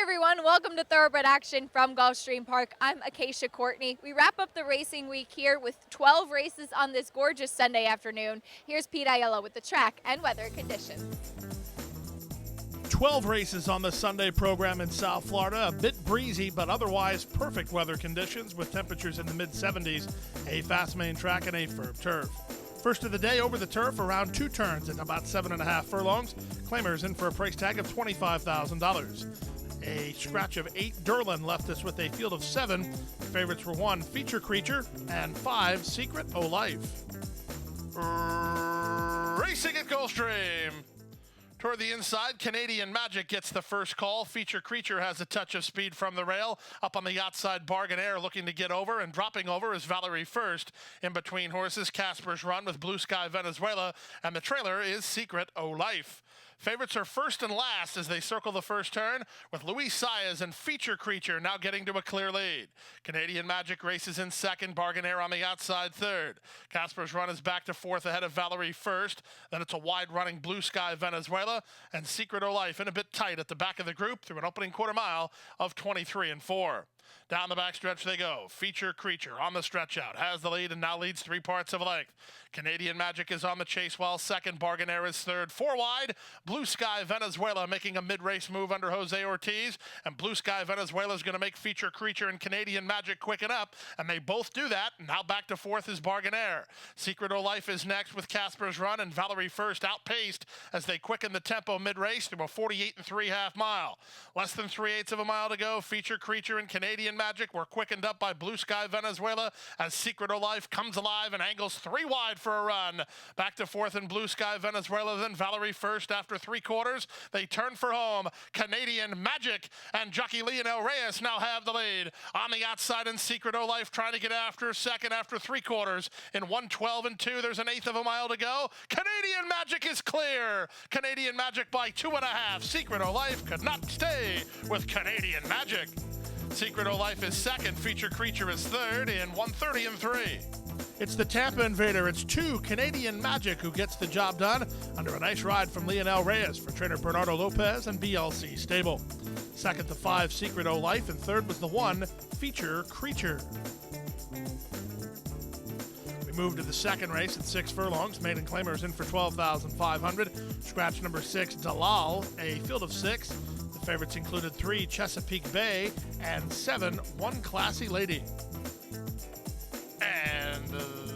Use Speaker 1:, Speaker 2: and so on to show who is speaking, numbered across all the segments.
Speaker 1: everyone, welcome to Thoroughbred Action from Gulfstream Park. I'm Acacia Courtney. We wrap up the racing week here with 12 races on this gorgeous Sunday afternoon. Here's Pete Aiello with the track and weather conditions.
Speaker 2: 12 races on the Sunday program in South Florida. A bit breezy, but otherwise perfect weather conditions with temperatures in the mid-70s, a fast main track and a firm turf. First of the day over the turf, around 2 turns at about 7.5 furlongs. Claimers in for a price tag of $25,000. A scratch of 8 Derlin left us with a field of 7. The favorites were 1 Feature Creature and 5 Secret O Life. Racing at Gulfstream. Toward the inside, Canadian Magic gets the first call. Feature Creature has a touch of speed from the rail. Up on the outside, Bargain Air looking to get over, and dropping over is Valerie First. In between horses, Casper's Run with Blue Sky Venezuela, and the trailer is Secret O Life. Favorites are first and last as they circle the first turn, with Luis Saez and Feature Creature now getting to a clear lead. Canadian Magic races in second, Bargain Air on the outside third. Casper's Run is back to fourth ahead of Valerie First. Then it's a wide-running Blue Sky Venezuela, and Secret O Life in a bit tight at the back of the group through an opening quarter mile of 23 and 4. Down the backstretch they go. Feature Creature on the stretch out, has the lead and now leads 3 parts of length. Canadian Magic is on the chase while second. Bargain Air is third. 4 wide. Blue Sky Venezuela making a mid-race move under Jose Ortiz, and Blue Sky Venezuela is going to make Feature Creature and Canadian Magic quicken up, and they both do that. Now back to fourth is Bargain Air. Secret O Life is next with Casper's Run, and Valerie First outpaced as they quicken the tempo mid-race to a 48 3/2 mile. Less than 3/8 of a mile to go. Feature Creature and Canadian Magic were quickened up by Blue Sky Venezuela as Secret O Life comes alive and angles 3 wide for a run. Back to fourth in Blue Sky Venezuela, then Valerie First after 3/4. They turn for home. Canadian Magic and jockey Lionel Reyes now have the lead. On the outside in Secret O Life trying to get after second after 3/4. In 1:12 and 2, there's an 1/8 of a mile to go. Canadian Magic is clear. Canadian Magic by 2.5. Secret O Life could not stay with Canadian Magic. Secret O Life is second. Feature Creature is third in 1:30 and 3. It's the Tampa Invader. It's 2 Canadian Magic who gets the job done under a nice ride from Lionel Reyes for trainer Bernardo Lopez and BLC Stable. Second to 5 Secret O Life, and third was the 1 Feature Creature. We move to the second race at 6 furlongs. Maiden Claimers in for $12,500. Scratch number 6 Dalal, a field of 6. Favorites included 3 Chesapeake Bay and 7 One Classy Lady. And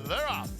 Speaker 2: they're off.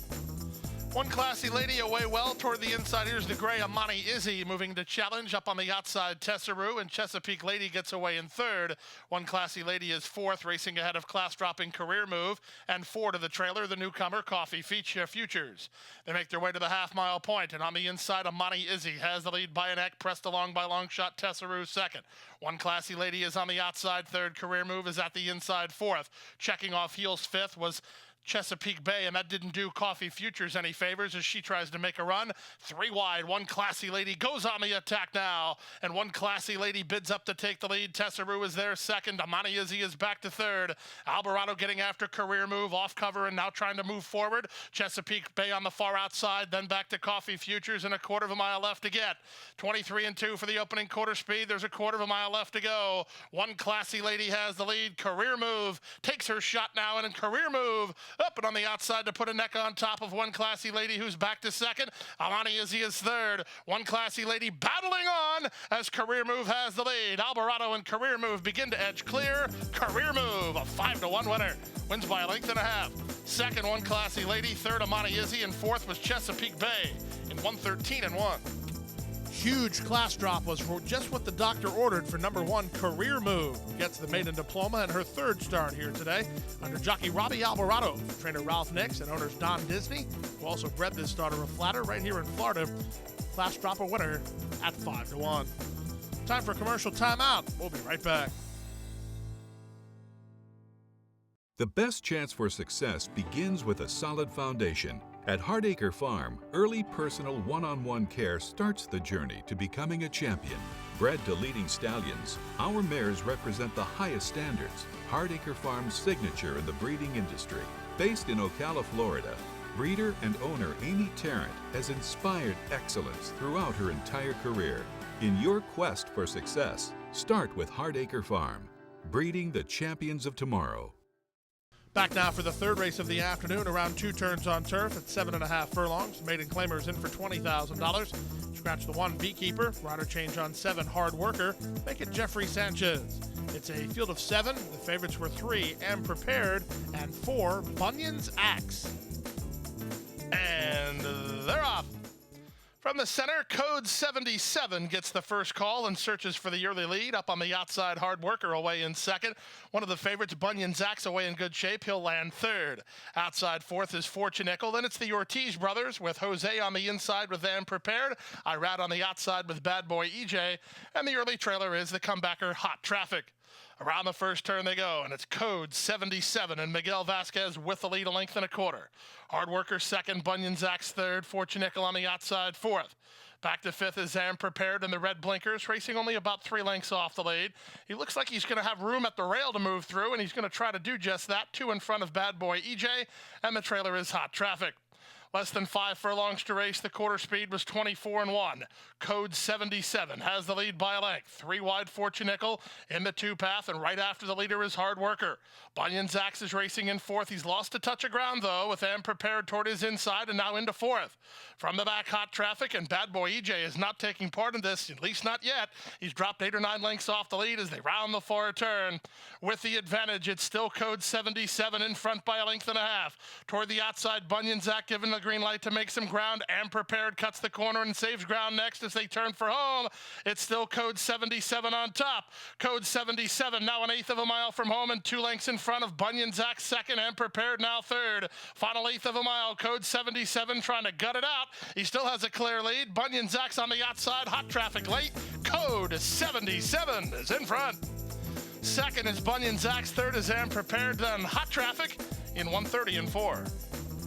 Speaker 2: One Classy Lady away well toward the inside. Here's the gray Amani Izzy moving to challenge. Up on the outside, Tessaroo, and Chesapeake Lady gets away in third. One Classy Lady is fourth, racing ahead of class-dropping Career Move, and 4 to the trailer, the newcomer Coffee Futures. They make their way to the half-mile point, and on the inside, Amani Izzy has the lead by a neck, pressed along by Longshot Tessaroo second. One Classy Lady is on the outside third. Career Move is at the inside fourth. Checking off heels fifth was Chesapeake Bay, and that didn't do Coffee Futures any favors as she tries to make a run. 3 wide. One Classy Lady goes on the attack now, and One Classy Lady bids up to take the lead. Tessaroo is there second. Amani Izzy is back to third. Alvarado getting after Career Move off cover and now trying to move forward. Chesapeake Bay on the far outside, then back to Coffee Futures, and a 1/4 of a mile left to get. 23 and 2 for the opening quarter speed. There's a 1/4 of a mile left to go. One Classy Lady has the lead. Career Move takes her shot now, and in Career Move up and on the outside to put a neck on top of One Classy Lady, who's back to second. Amani Izzy is third. One Classy Lady battling on as Career Move has the lead. Alvarado and Career Move begin to edge clear. Career Move, a 5-1 winner, wins by a length and a half. Second, One Classy Lady. Third, Amani Izzy, and fourth was Chesapeake Bay in 1:13 and 1. Huge class drop was just what the doctor ordered for number 1 Career Move. Gets the maiden diploma and her third start here today under jockey Robbie Alvarado, trainer Ralph Nix, and owners Don Disney, who also bred this starter a flatter right here in Florida. Class drop a winner at 5-1. Time for a commercial timeout. We'll be right back.
Speaker 3: The best chance for success begins with a solid foundation. At Hardacre Farm, early personal one-on-one care starts the journey to becoming a champion. Bred to leading stallions, our mares represent the highest standards. Hardacre Farm's signature in the breeding industry. Based in Ocala, Florida, breeder and owner Amy Tarrant has inspired excellence throughout her entire career. In your quest for success, Start with Hardacre Farm, breeding the champions of tomorrow.
Speaker 2: Back now for the third race of the afternoon, around 2 turns on turf at 7.5 furlongs. Maiden claimers in for $20,000. Scratch the 1 Beekeeper, rider change on 7 Hard Worker, make it Jeffrey Sanchez. It's a field of 7. The favorites were 3 Am Prepared and 4 Bunyan's Axe. And they're off. From the center, code 77 gets the first call and searches for the early lead. Up on the outside, Hard Worker away in second. One of the favorites, Bunyan's Axe, away in good shape. He'll land third. Outside fourth is Fortune Nickel. Then it's the Ortiz brothers with Jose on the inside with Am Prepared. Irad on the outside with Bad Boy EJ. And the early trailer is the comebacker, Hot Traffic. Around the first turn they go, and it's code 77, and Miguel Vasquez with the lead, a length and a quarter. Hard Worker second, Bunyan's Axe third, Fortune Nickel on the outside fourth. Back to fifth is Am Prepared in the red blinkers, racing only about 3 lengths off the lead. He looks like he's going to have room at the rail to move through, and he's going to try to do just that. 2 in front of Bad Boy EJ, and the trailer is Hot Traffic. Less than 5 furlongs to race. The quarter speed was 24-1. Code 77 has the lead by a length. 3 wide Fortune Nickel in the 2 path, and right after the leader is Hard Worker. Bunyan's Axe is racing in fourth. He's lost a touch of ground, though, with Am Prepared toward his inside and now into fourth. From the back, Hot Traffic, and Bad Boy EJ is not taking part in this, at least not yet. He's dropped 8 or 9 lengths off the lead as they round the far turn. With the advantage, it's still code 77 in front by a length and a half. Toward the outside, Bunyan's Axe given the green light to make some ground. Am Prepared cuts the corner and saves ground next as they turn for home. It's still code 77 on top. Code 77 now an eighth of a mile from home and 2 lengths in front of Bunyan's Axe second. Am Prepared now third. Final eighth of a mile. Code 77 trying to gut it out. He still has a clear lead. Bunyan's Axe on the outside. Hot Traffic late. Code 77 is in front. Second is Bunyan's Axe. Third is Am Prepared. Then Hot Traffic in 1:30 and 4.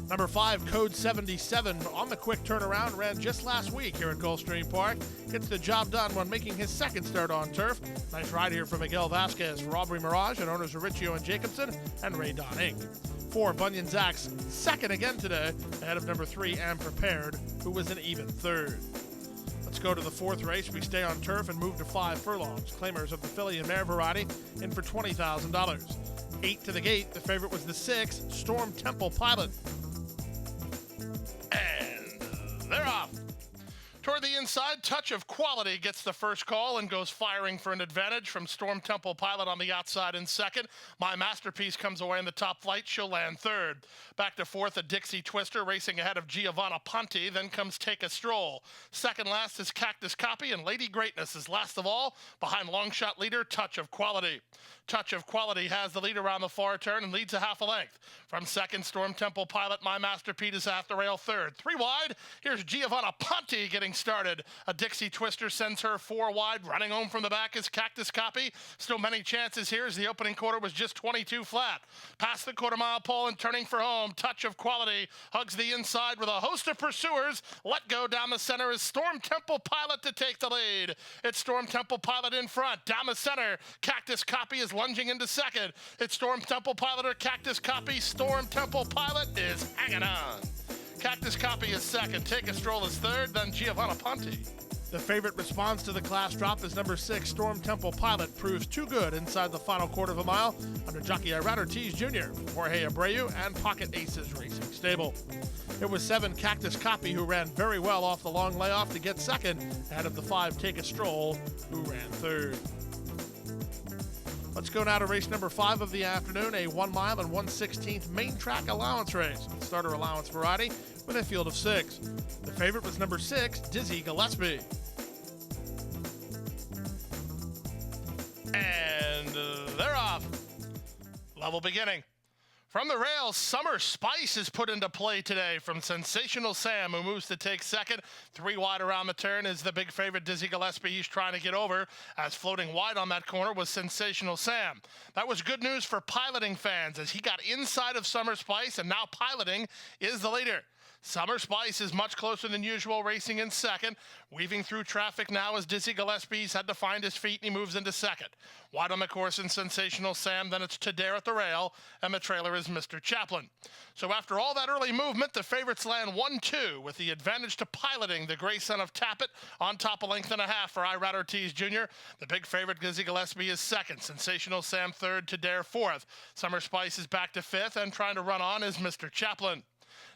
Speaker 2: Number 5, code 77, on the quick turnaround, ran just last week here at Gulfstream Park. Gets the job done when making his second start on turf. Nice ride here for Miguel Vasquez for Aubrey Mirage and owners Riccio and Jacobson and Ray Don Inc. 4, Bunyan's Axe, second again today, ahead of number 3, Am Prepared, who was an even third. Let's go to the 4th race. We stay on turf and move to 5 furlongs. Claimers of the filly and mare variety in for $20,000. 8 to the gate. The favorite was the 6, Storm Temple Pilot. And they're off. Toward the inside, Touch of Quality gets the first call and goes firing for an advantage from Storm Temple Pilot on the outside in second. My Masterpiece comes away in the top flight. She'll land third. Back to fourth, a Dixie Twister racing ahead of Giovanna Ponti. Then comes Take a Stroll. Second last is Cactus Copy, and Lady Greatness is last of all behind long shot leader Touch of Quality. Touch of Quality has the lead around the far turn and leads a half a length. From second, Storm Temple Pilot, My Masterpiece is at the rail third. 3 wide, here's Giovanna Ponti getting started. A Dixie Twister sends her 4 wide. Running home from the back is Cactus Copy. Still many chances here as the opening quarter was just 22 flat. Past the quarter-mile pole and turning for home, Touch of Quality hugs the inside with a host of pursuers. Let go down the center is Storm Temple Pilot to take the lead. It's Storm Temple Pilot in front. Down the center, Cactus Copy is lunging into second. It's Storm Temple Pilot or Cactus Copy. Storm Temple Pilot is hanging on. Cactus Copy is second. Take a Stroll is third. Then Giovanna Ponti. The favorite response to the class drop is number 6, Storm Temple Pilot. Proves too good inside the final quarter of a mile under jockey Irad Ortiz Jr., Jorge Abreu, and Pocket Aces Racing Stable. It was 7, Cactus Copy, who ran very well off the long layoff to get second, ahead of the 5, Take a Stroll, who ran third. Let's go now to race number 5 of the afternoon, a 1 mile and 1/16 main track allowance race. Starter allowance variety with a field of 6. The favorite was number 6, Dizzy Gillespie. And they're off. Level beginning. From the rails, Summer Spice is put into play today from Sensational Sam, who moves to take second. 3 wide around the turn is the big favorite, Dizzy Gillespie. He's trying to get over, as floating wide on that corner was Sensational Sam. That was good news for piloting fans, as he got inside of Summer Spice, and now piloting is the leader. Summer Spice is much closer than usual, racing in second. Weaving through traffic now as Dizzy Gillespie's had to find his feet, and he moves into second. Wide on the course in Sensational Sam, then it's Tadare at the rail, and the trailer is Mr. Chaplin. So after all that early movement, the favorites land 1-2 with the advantage to piloting the gray son of Tappet on top a length and a half for Irad Ortiz Jr. The big favorite, Dizzy Gillespie, is second. Sensational Sam third, Tadare fourth. Summer Spice is back to fifth, and trying to run on is Mr. Chaplin.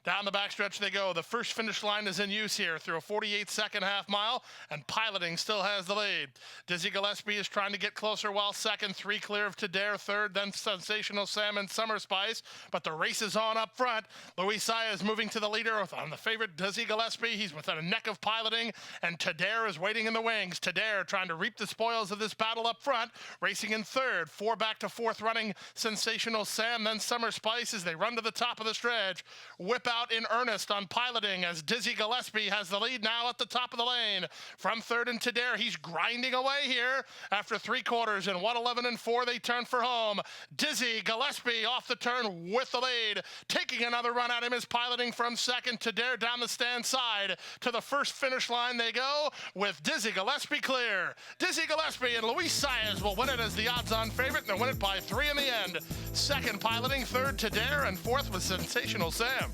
Speaker 2: Down the backstretch they go. The first finish line is in use here through a 48-second half mile, and piloting still has the lead. Dizzy Gillespie is trying to get closer while second, 3 clear of Tadare third, then Sensational Sam and Summer Spice, but the race is on up front. Luis Saez is moving to the leader on the favorite Dizzy Gillespie. He's within a neck of piloting, and Tadare is waiting in the wings. Tadare trying to reap the spoils of this battle up front, racing in third, 4 back to fourth running Sensational Sam, then Summer Spice as they run to the top of the stretch. Whip out in earnest on piloting as Dizzy Gillespie has the lead now at the top of the lane. From third and Tadare, he's grinding away here. After 3 quarters in 1:11 and 4, they turn for home. Dizzy Gillespie off the turn with the lead. Taking another run at him is piloting from second. Tadare down the stand side. To the first finish line they go with Dizzy Gillespie clear. Dizzy Gillespie and Luis Saez will win it as the odds-on favorite, and they'll win it by 3 in the end. Second piloting, third Tadare, and fourth was Sensational Sam.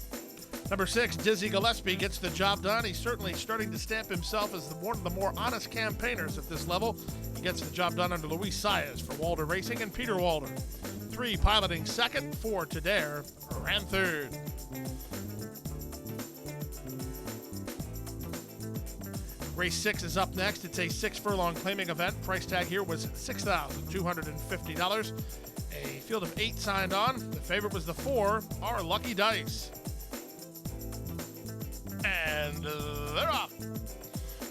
Speaker 4: Number 6, Dizzy Gillespie gets the job done. He's certainly starting to stamp himself as one of the more honest campaigners at this level. He gets the job done under Luis Saez for Walder Racing and Peter Walder. 3 piloting second, 4 Tadare ran third. Race 6 is up next. It's a 6-furlong claiming event. Price tag here was $6,250. A field of 8 signed on. The favorite was the 4, Our Lucky Dice.
Speaker 2: And they're off.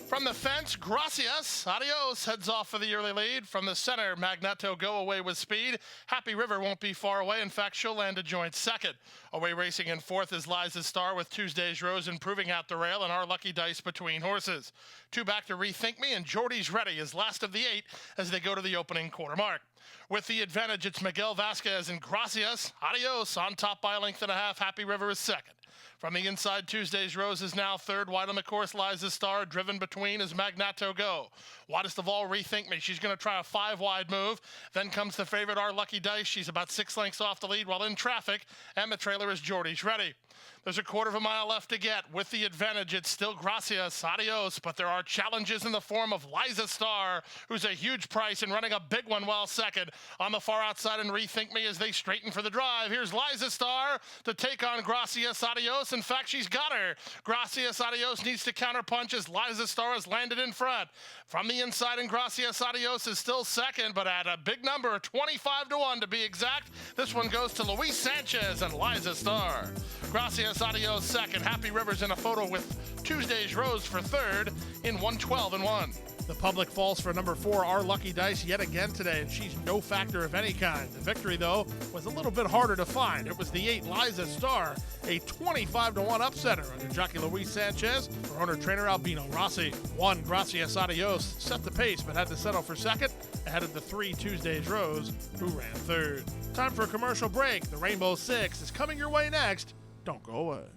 Speaker 2: From the fence, Gracias Adios heads off for the early lead. From the center, Magneto go away with speed. Happy River won't be far away. In fact, she'll land a joint second. Away racing in fourth is Liza Star with Tuesday's Rose improving out the rail, and Our Lucky Dice between horses. 2 back to Rethink Me, and Geordie's Ready is last of the 8 as they go to the opening quarter mark. With the advantage, it's Miguel Vasquez and Gracias Adios on top by a length and a half. Happy River is second. From the inside, Tuesday's Rose is now third. Wide on the course, Liza Star. Driven between is Magneto Go. Widest of all, Rethink Me. She's going to try a 5-wide move. Then comes the favorite, Our Lucky Dice. She's about 6 lengths off the lead while in traffic. And the trailer is Geordie's Ready. There's a quarter of a mile left to get. With the advantage, it's still Gracias Adios, but there are challenges in the form of Liza Star, who's a huge price and running a big one while second. On the far outside and Rethink Me as they straighten for the drive. Here's Liza Star to take on Gracias Adios. In fact, she's got her. Gracias Adios needs to counterpunch as Liza Star has landed in front. From the inside, and Gracias Adios is still second, but at a big number, 25-1 to be exact. This one goes to Luis Sanchez and Liza Star. Gracias Adios second. Happy Rivers in a photo with Tuesday's Rose for third in 1:12 and 1.
Speaker 4: The public falls for number 4, Our Lucky Dice, yet again today, and she's no factor of any kind. The victory, though, was a little bit harder to find. It was the 8, Liza Star, a 25-1 upsetter under jockey Luis Sanchez for owner-trainer Albino Rossi. 1, Gracias Adios, set the pace, but had to settle for second, ahead of the 3, Tuesday's Rose, who ran third. Time for a commercial break. The Rainbow 6 is coming your way next. Don't go away.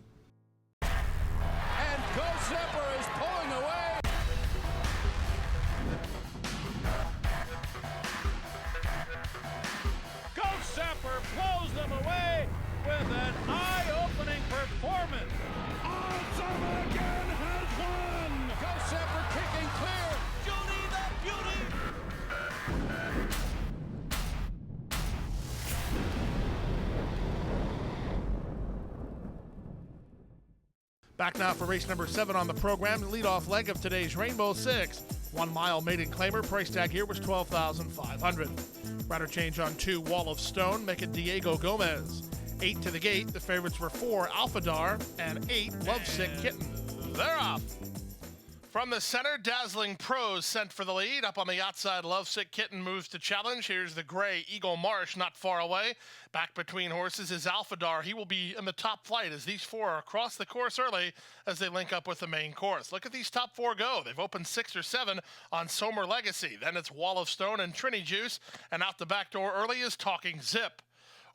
Speaker 5: And Go Zipper is pulling away. Go Zipper blows them away with an eye-opening performance. Awesome again has won. Go Zipper kicking clear. Judy the Beauty.
Speaker 4: Back now for race number 7 on the program, the leadoff leg of today's Rainbow 6. 1 mile maiden claimer, price tag here was $12,500. Rider change on 2, Wall of Stone, make it Diego Gomez. 8 to the gate, the favorites were 4, Alphadar, and 8, Lovesick Kitten.
Speaker 2: They're off. From the center, Dazzling Pros sent for the lead. Up on the outside, Lovesick Kitten moves to challenge. Here's the gray Eagle Marsh not far away. Back between horses is Alphadar. He will be in the top flight as these 4 are across the course early as they link up with the main course. Look at these top 4 go. They've opened 6 or 7 on Somer Legacy. Then it's Wall of Stone and Trini Juice. And out the back door early is Talking Zip.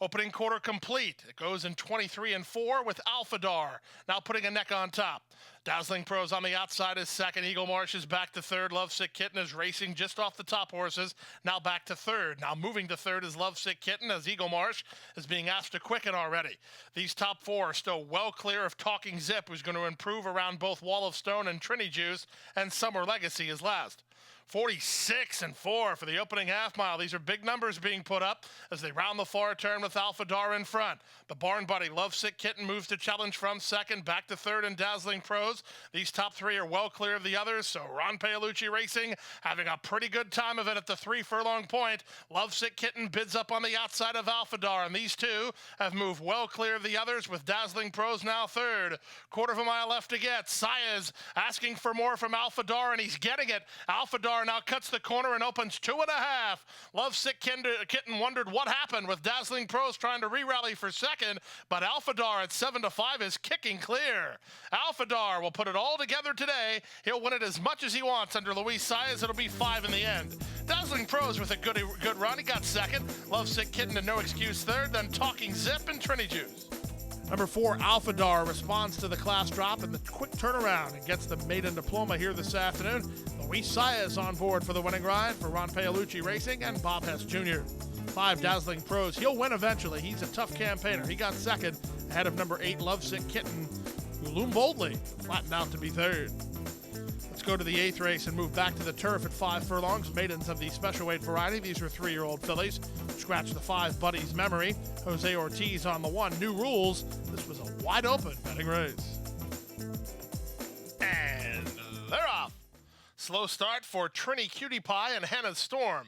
Speaker 2: Opening quarter complete. It goes in 23 and 4 with Alphadar now putting a neck on top. Dazzling Pros on the outside is second. Eagle Marsh is back to third. Lovesick Kitten is racing just off the top horses. Now back to third. Now moving to third is Lovesick Kitten as Eagle Marsh is being asked to quicken already. These top four are still well clear of Talking Zip, who's going to improve around both Wall of Stone and Trinity Juice, and Summer Legacy is last. 46 and 4 for the opening half mile. These are big numbers being put up as they round the far turn with Alphadar in front. The Barn Buddy Lovesick Kitten moves to challenge from second, back to third and Dazzling Pros. These top three are well clear of the others, so Ron Paolucci Racing having a pretty good time of it at the 3 furlong point. Lovesick Kitten bids up on the outside of Alphadar, and these two have moved well clear of the others with Dazzling Pros now third. Quarter of a mile left to get. Saez asking for more from Alphadar, and he's getting it. Alphadar now cuts the corner and opens 2.5. Lovesick Kitten wondered what happened with Dazzling Pros trying to re-rally for second, but Alphadar at 7-5 is kicking clear. Alphadar will put it all together today. He'll win it as much as he wants under Luis Saez. It'll be 5 in the end. Dazzling Pros with a good run. He got second. Lovesick Kitten and No Excuse third. Then Talking Zip and Trinity Juice.
Speaker 4: Number 4, Alphadar responds to the class drop and the quick turnaround and gets the maiden diploma here this afternoon. Luis Saez on board for the winning ride for Ron Paolucci Racing and Bob Hess Jr. 5, Dazzling Pros. He'll win eventually. He's a tough campaigner. He got second ahead of number 8, Lovesick Kitten, who loomed boldly, flattened out to be third. Let's go to the 8th race and move back to the turf at 5 furlongs. Maidens of the special weight variety. These are 3-year-old fillies. Scratch the 5 Buddies memory. Jose Ortiz on the 1. New rules. This was a wide open betting race.
Speaker 2: And they're off. Slow start for Trini Cutie Pie and Hannah Storm.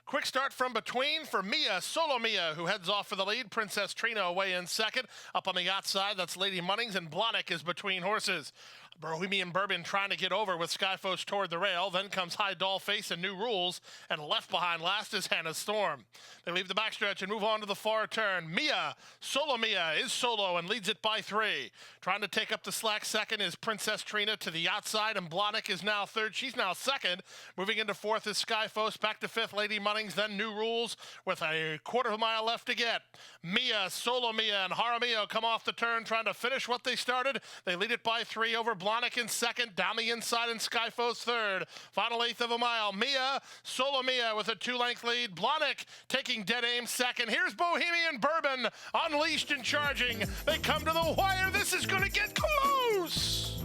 Speaker 2: Quick start from between for Mia, Solo Mia, who heads off for the lead. Princess Trina away in second. Up on the outside, that's Lady Munnings, and Blahnik is between horses. Bohemian Bourbon trying to get over with Skyfos toward the rail. Then comes High Dollface and New Rules, and left behind last is Hannah Storm. They leave the backstretch and move on to the far turn. Mia, Solo Mia, is solo and leads it by 3. Trying to take up the slack second is Princess Trina to the outside, and Blahnik is now third. She's now second. Moving into fourth is Skyfos. Back to fifth, Lady Munnings, then New Rules with a quarter of a mile left to get. Mia, Solo Mia, and Jaramillo come off the turn trying to finish what they started. They lead it by 3 over Blahnik in second, down the inside, and Skyfos third. Final 1/8 of a mile. Mia, Solo Mia with a 2-length lead. Blahnik taking dead aim second. Here's Bohemian Bourbon unleashed and charging. They come to the wire. This is going to get close.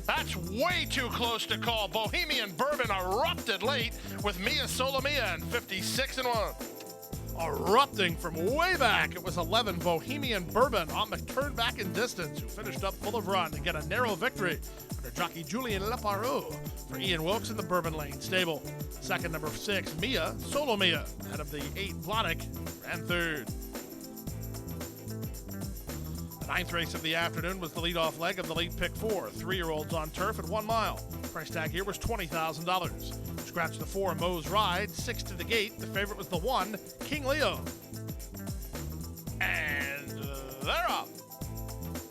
Speaker 2: That's way too close to call. Bohemian Bourbon erupted late with Mia, Solo Mia, and 56 and 1.
Speaker 4: Erupting from way back, it was 11 Bohemian Bourbon on the turn back in distance, who finished up full of run to get a narrow victory under jockey Julien Leparoux for Ian Wilkes in the Bourbon Lane stable. Second, number 6, Mia, Solo Mia, ahead of the 8, Blahnik, ran third. The 9th race of the afternoon was the leadoff leg of the late pick 4, 3-year-olds on turf at 1 mile. Price tag here was $20,000. Scratch the 4, Moe's Ride, 6 to the gate. The favorite was the 1, King Leo.
Speaker 2: And they're off.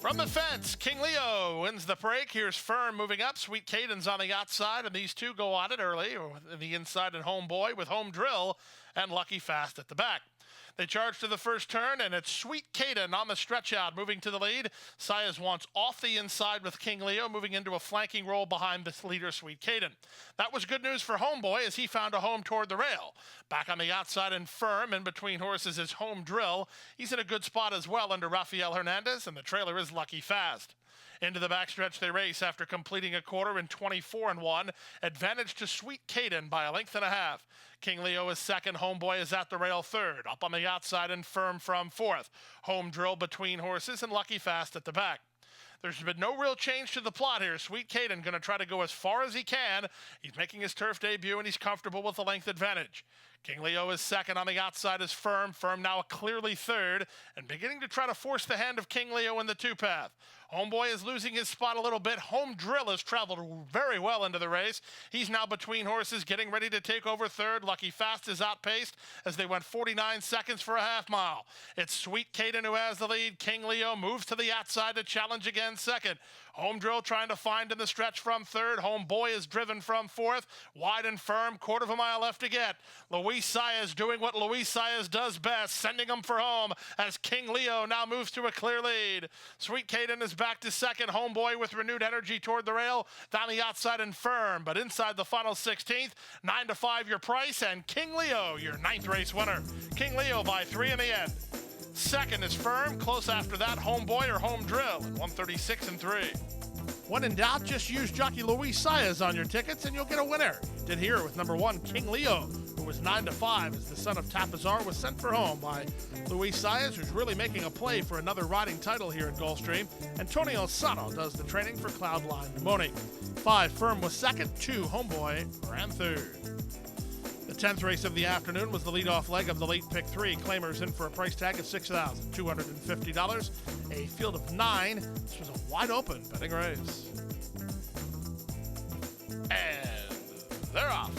Speaker 2: From the fence, King Leo wins the break. Here's Firm moving up. Sweet Caden's on the outside, and these two go on it early. The inside and Homeboy with Home Drill and Lucky Fast at the back. They charge to the first turn, and it's Sweet Caden on the stretch out, moving to the lead. Saez wants off the inside with King Leo, moving into a flanking role behind the leader, Sweet Caden. That was good news for Homeboy as he found a home toward the rail. Back on the outside and Firm, in between horses is Home Drill. He's in a good spot as well under Rafael Hernandez, and the trailer is Lucky Fast. Into the backstretch they race after completing a quarter in 24 and 1. Advantage to Sweet Caden by 1.5 lengths. King Leo is second. Homeboy is at the rail third. Up on the outside and Firm from fourth. Home Drill between horses and Lucky Fast at the back. There's been no real change to the plot here. Sweet Caden going to try to go as far as he can. He's making his turf debut, and he's comfortable with the length advantage. King Leo is second. On the outside is Firm. Firm now clearly third, and beginning to try to force the hand of King Leo in the 2-path. Homeboy is losing his spot a little bit. Home Drill has traveled very well into the race. He's now between horses, getting ready to take over third. Lucky Fast is outpaced as they went 49 seconds for a half mile. It's Sweet Caden who has the lead. King Leo moves to the outside to challenge again second. Home Drill trying to find in the stretch from third. Homeboy is driven from fourth. Wide and firm, quarter of a mile left to get. Luis Saez doing what Luis Saez does best, sending him for home as King Leo now moves to a clear lead. Sweet Caden is back to second. Homeboy with renewed energy toward the rail. Down the outside and firm, but inside the final 16th. 9-5 your price, and King Leo, your 9th race winner. King Leo by 3 in the end. Second is Firm. Close after that, Homeboy or Home Drill at 136 and 3.
Speaker 4: When in doubt, just use jockey Luis Saez on your tickets and you'll get a winner. Did here with number 1, King Leo, who was 9-5 as the son of Tapazar was sent for home by Luis Saez, who's really making a play for another riding title here at Gulfstream. Antonio Sano does the training for Cloudline Dumoni. 5, Firm was second. 2, Homeboy ran third. The 10th race of the afternoon was the leadoff leg of the late pick 3. Claimers in for a price tag of $6,250. A field of 9. This was a wide open betting race.
Speaker 2: And they're off.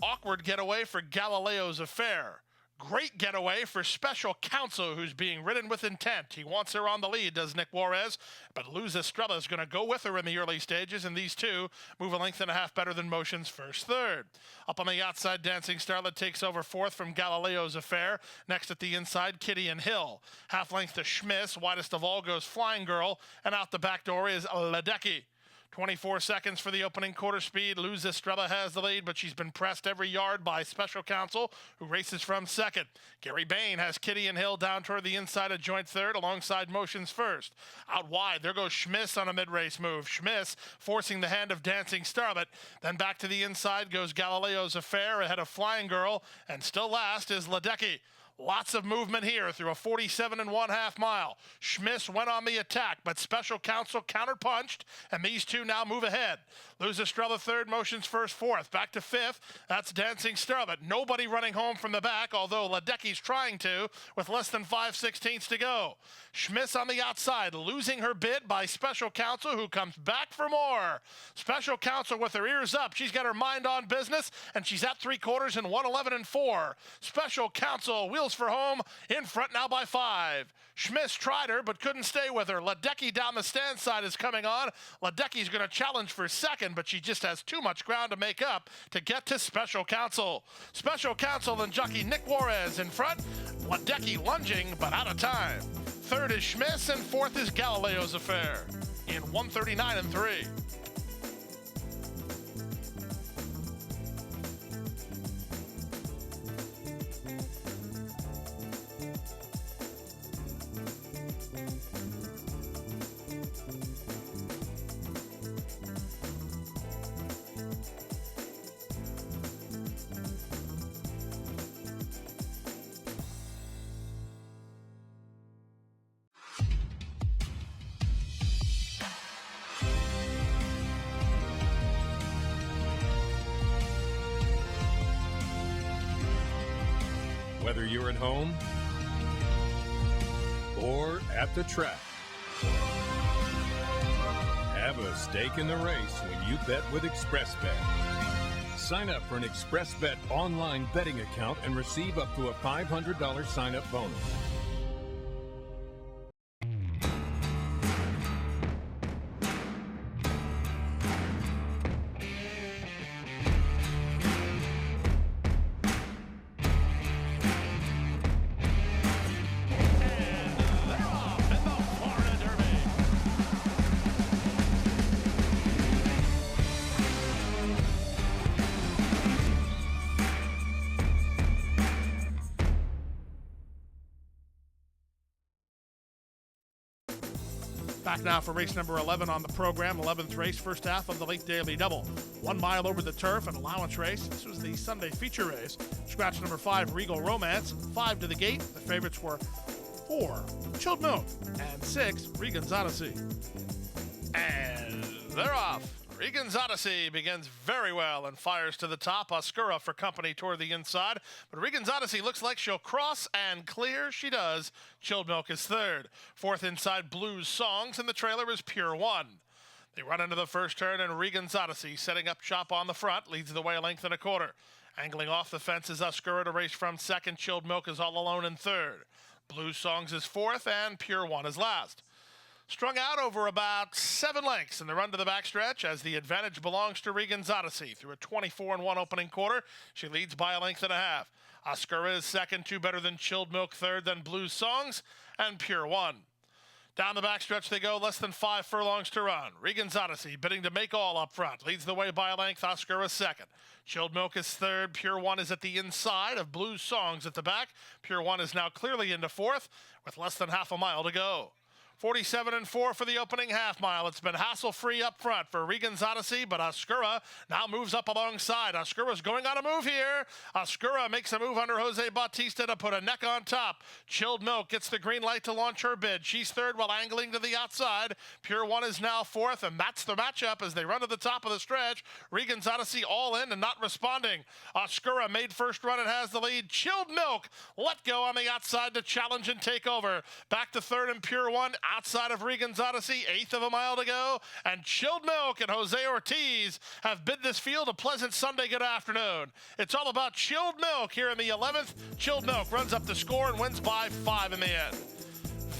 Speaker 2: Awkward getaway for Galileo's Affair. Great getaway for Special Counsel, who's being ridden with intent. He wants her on the lead, does Nick Juarez, but Luz Estrella is going to go with her in the early stages, and these two move a length and a half better than Motion's first third. Up on the outside, Dancing Starlet takes over fourth from Galileo's Affair. Next at the inside, Kitty and Hill. Half length to Schmiss, widest of all goes Flying Girl, and out the back door is Ledecky. 24 seconds for the opening quarter speed. Luz Estrella has the lead, but she's been pressed every yard by Special Counsel, who races from second. Gary Bain has Kitty and Hill down toward the inside of joint third, alongside Motion's first. Out wide, there goes Schmiss on a mid-race move. Schmiss forcing the hand of Dancing Starlet. Then back to the inside goes Galileo's Affair ahead of Flying Girl, and still last is Ledecky. Lots of movement here through a 47 and 1/2 mile. Schmiss went on the attack, but Special Counsel counterpunched, and these two now move ahead. Luz Estrella third, Motion's first, fourth. Back to fifth, that's Dancing Starlet. Nobody running home from the back, although Ledecky's trying to, with less than 5/16 to go. Schmiss on the outside, losing her bid by Special Counsel, who comes back for more. Special Counsel with her ears up. She's got her mind on business, and she's at 3/4 in 1:11 and 4. Special Counsel wheels for home, in front now by 5. Schmiss tried her, but couldn't stay with her. Ledecky down the stand side is coming on. Ledecky's going to challenge for second, but she just has too much ground to make up to get to Special Counsel. Special Counsel and jockey Nick Juarez in front. Ledecky lunging, but out of time. Third is Schmiss, and fourth is Galileo's Affair in 139 and 3.
Speaker 6: Whether you're at home or at the track, have a stake in the race when you bet with ExpressBet. Sign up for an ExpressBet online betting account and receive up to a $500 sign-up bonus.
Speaker 4: Back now for race number 11 on the program. 11th race, first half of the late daily double. 1 mile over the turf, an allowance race. This was the Sunday feature race. Scratch number 5, Regal Romance. 5 to the gate. The favorites were 4, Chilled Milk, and 6, Regan's Odyssey.
Speaker 2: And they're off. Regan's Odyssey begins very well and fires to the top. Oscura for company toward the inside. But Regan's Odyssey looks like she'll cross, and clear she does. Chilled Milk is third. Fourth inside, Blues Songs, and the trailer is Pure One. They run into the first turn, and Regan's Odyssey, setting up shop on the front, leads the way a length and a quarter. Angling off the fence is Oscura to race from second. Chilled Milk is all alone in third. Blues Songs is fourth, and Pure One is last. Strung out over about 7 lengths in the run to the backstretch as the advantage belongs to Regan's Odyssey. Through a 24-1 opening quarter, she leads by a length and a half. Oscura is second, 2 better than Chilled Milk, third, then Blues Songs, and Pure One. Down the backstretch they go, less than 5 furlongs to run. Regan's Odyssey bidding to make all up front. Leads the way by a length, Oscura second. Chilled Milk is third. Pure One is at the inside of Blues Songs at the back. Pure One is now clearly into fourth with less than half a mile to go. 47-4 for the opening half mile. It's been hassle-free up front for Regan's Odyssey, but Oscura now moves up alongside. Oscura's going on a move here. Oscura makes a move under Jose Bautista to put a neck on top. Chilled Milk gets the green light to launch her bid. She's third while angling to the outside. Pure One is now fourth, and that's the matchup as they run to the top of the stretch. Regan's Odyssey all in and not responding. Oscura made first run and has the lead. Chilled Milk let go on the outside to challenge and take over. Back to third and Pure One outside of Regan's Odyssey, 1/8 of a mile to go, and Chilled Milk and Jose Ortiz have bid this field a pleasant Sunday good afternoon. It's all about Chilled Milk here in the 11th. Chilled Milk runs up the score and wins by 5 in the end.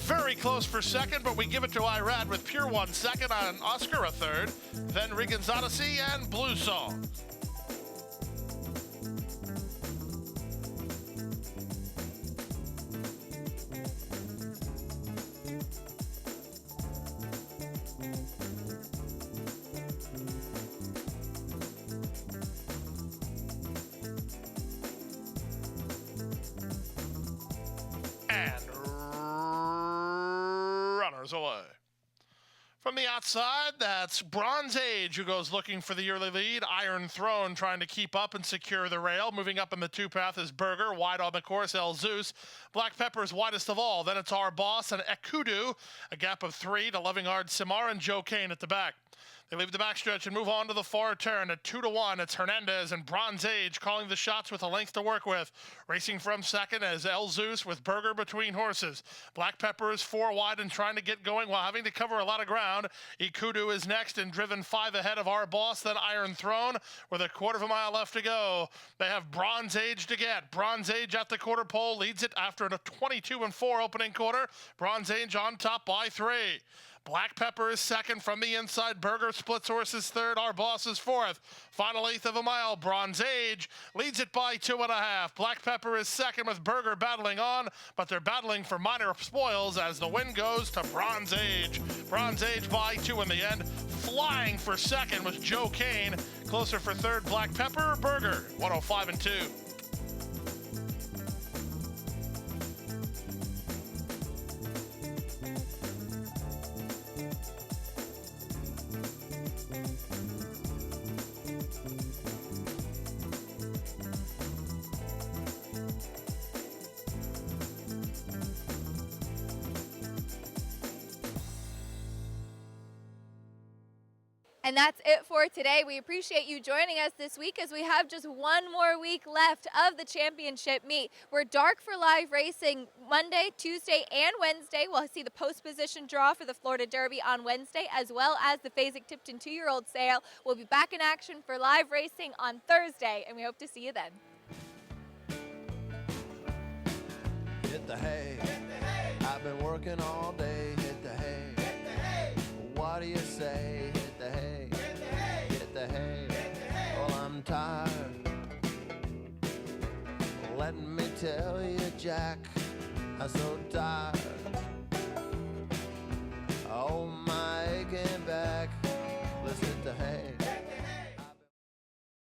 Speaker 2: Very close for second, but we give it to Irad with Pure One second, on Oscura third, then Regan's Odyssey and Blue Song. And runners away. From the outside, that's Bronze Age, who goes looking for the early lead. Iron Throne trying to keep up and secure the rail. Moving up in the 2-path is Burger. Wide on the course, El Zeus. Black Pepper is widest of all. Then it's Our Boss and Ekudu. A gap of 3 to Loving Ard Simar and Joe Kane at the back. They leave the backstretch and move on to the far turn at 2-1. It's Hernandez and Bronze Age calling the shots with a length to work with. Racing from second as El Zeus with Burger between horses. Black Pepper is 4 wide and trying to get going while having to cover a lot of ground. Ikudu is next and driven 5 ahead of Our Boss, then Iron Throne with a 1/4 of a mile left to go. They have Bronze Age to get. Bronze Age at the quarter pole leads it after a 22-4 opening quarter. Bronze Age on top by 3. Black Pepper is second from the inside. Burger splits horses third. Our Boss is fourth. Final 1/8 of a mile. Bronze Age leads it by 2.5. Black Pepper is second with Burger battling on, but they're battling for minor spoils as the win goes to Bronze Age. Bronze Age by 2 in the end. Flying for second was Joe Kane. Closer for third, Black Pepper. Burger, 105-2.
Speaker 1: And that's it for today. We appreciate you joining us this week as we have just one more week left of the championship meet. We're dark for live racing Monday, Tuesday, and Wednesday. We'll see the post position draw for the Florida Derby on Wednesday, as well as the Fasig-Tipton 2-year-old sale. We'll be back in action for live racing on Thursday, and we hope to see you then.
Speaker 7: Hit the hay. I've been working all day. Hit the hay. What do you say? Hit the hay. Hit the hay. Well, I'm tired. Let me tell you, Jack, I'm so tired.